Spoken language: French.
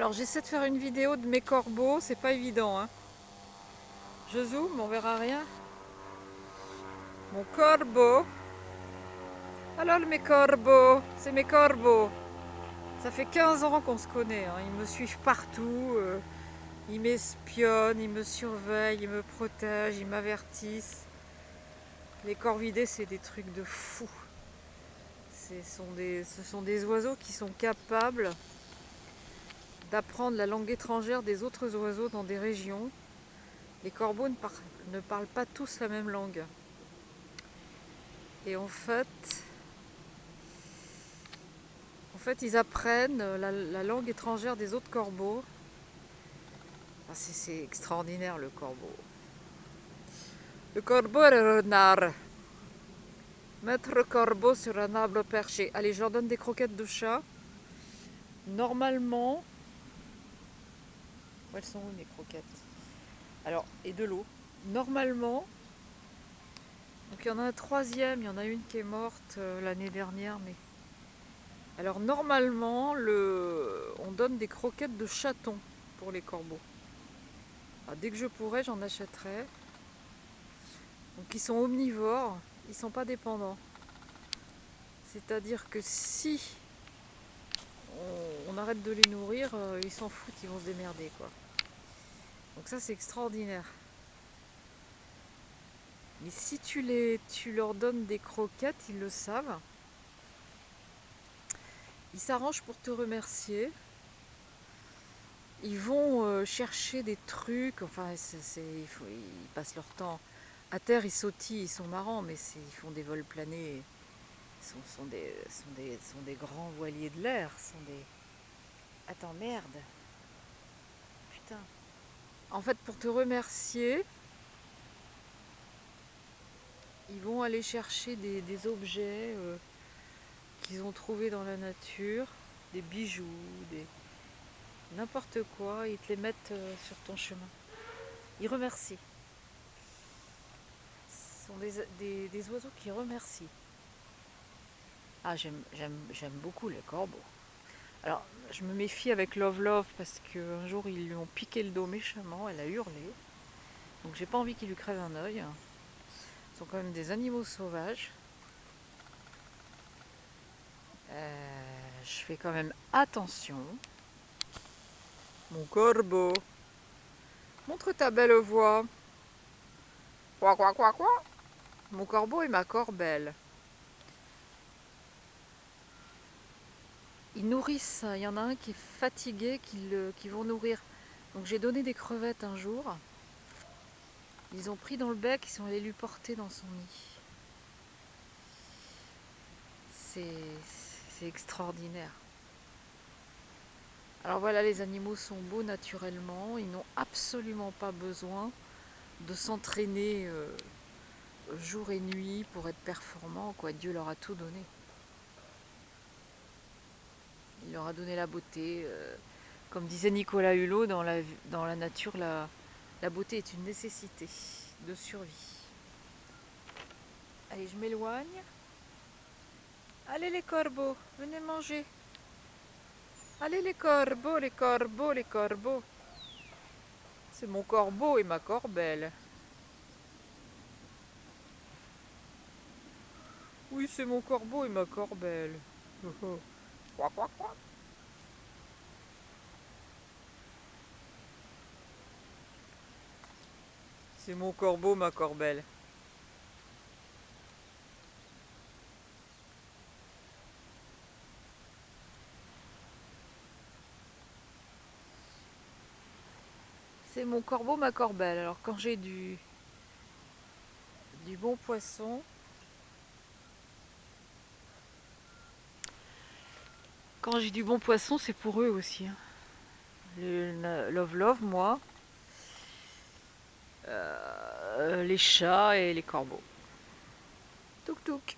Alors j'essaie de faire une vidéo de mes corbeaux, c'est pas évident, hein. Je zoome, on verra rien. Mon corbeau. Alors mes corbeaux, c'est mes corbeaux. Ça fait 15 ans qu'on se connaît, hein. Ils me suivent partout, ils m'espionnent, ils me surveillent, ils me protègent, ils m'avertissent. Les corvidés, c'est des trucs de fou. Ce sont des oiseaux qui sont capables d'apprendre la langue étrangère des autres oiseaux dans des régions. Les corbeaux ne parlent pas tous la même langue. Et en fait, ils apprennent la langue étrangère des autres corbeaux. Ah, c'est extraordinaire le corbeau. Le corbeau et le renard. Maître corbeau sur un arbre perché. Allez, je leur donne des croquettes de chat. Normalement, où elles sont où mes croquettes? Alors, et de l'eau. Normalement, donc il y en a un troisième, il y en a une qui est morte l'année dernière, mais alors normalement, on donne des croquettes de chaton pour les corbeaux. Alors, dès que je pourrai, j'en achèterai. Donc ils sont omnivores, ils sont pas dépendants. C'est-à-dire que si on arrête de les nourrir, ils s'en foutent, ils vont se démerder, quoi. Donc ça c'est extraordinaire. Mais si tu leur donnes des croquettes, ils le savent. Ils s'arrangent pour te remercier. Ils vont chercher des trucs, enfin ils passent leur temps. À terre, ils sautillent, ils sont marrants, mais ils font des vols planés. Sont des grands voiliers de l'air. Attends, merde. Putain. En fait, pour te remercier, ils vont aller chercher des objets qu'ils ont trouvés dans la nature, des bijoux, n'importe quoi, ils te les mettent sur ton chemin. Ils remercient. Ce sont des oiseaux qui remercient. Ah, j'aime beaucoup les corbeaux. Alors, je me méfie avec Love Love parce qu'un jour ils lui ont piqué le dos méchamment, elle a hurlé. Donc j'ai pas envie qu'il lui crève un œil. Ce sont quand même des animaux sauvages. Je fais quand même attention. Mon corbeau, montre ta belle voix. Quoi, quoi, quoi, quoi. Mon corbeau et ma corbelle. Ils nourrissent. Il y en a un qui est fatigué, qui vont nourrir. Donc j'ai donné des crevettes un jour. Ils ont pris dans le bec, ils sont allés lui porter dans son nid. C'est extraordinaire. Alors voilà, les animaux sont beaux naturellement. Ils n'ont absolument pas besoin de s'entraîner jour et nuit pour être performants, quoi. Dieu leur a tout donné. Il leur a donné la beauté. Comme disait Nicolas Hulot, dans la nature, la beauté est une nécessité de survie. Allez, je m'éloigne. Allez les corbeaux, venez manger. Allez les corbeaux, les corbeaux, les corbeaux. C'est mon corbeau et ma corbelle. Oui, c'est mon corbeau et ma corbelle. Quoi, quoi, quoi. C'est mon corbeau, ma corbelle. C'est mon corbeau, ma corbelle. Alors quand j'ai du bon poisson, c'est pour eux aussi, hein. Le love love, moi, les chats et les corbeaux. Touk touk.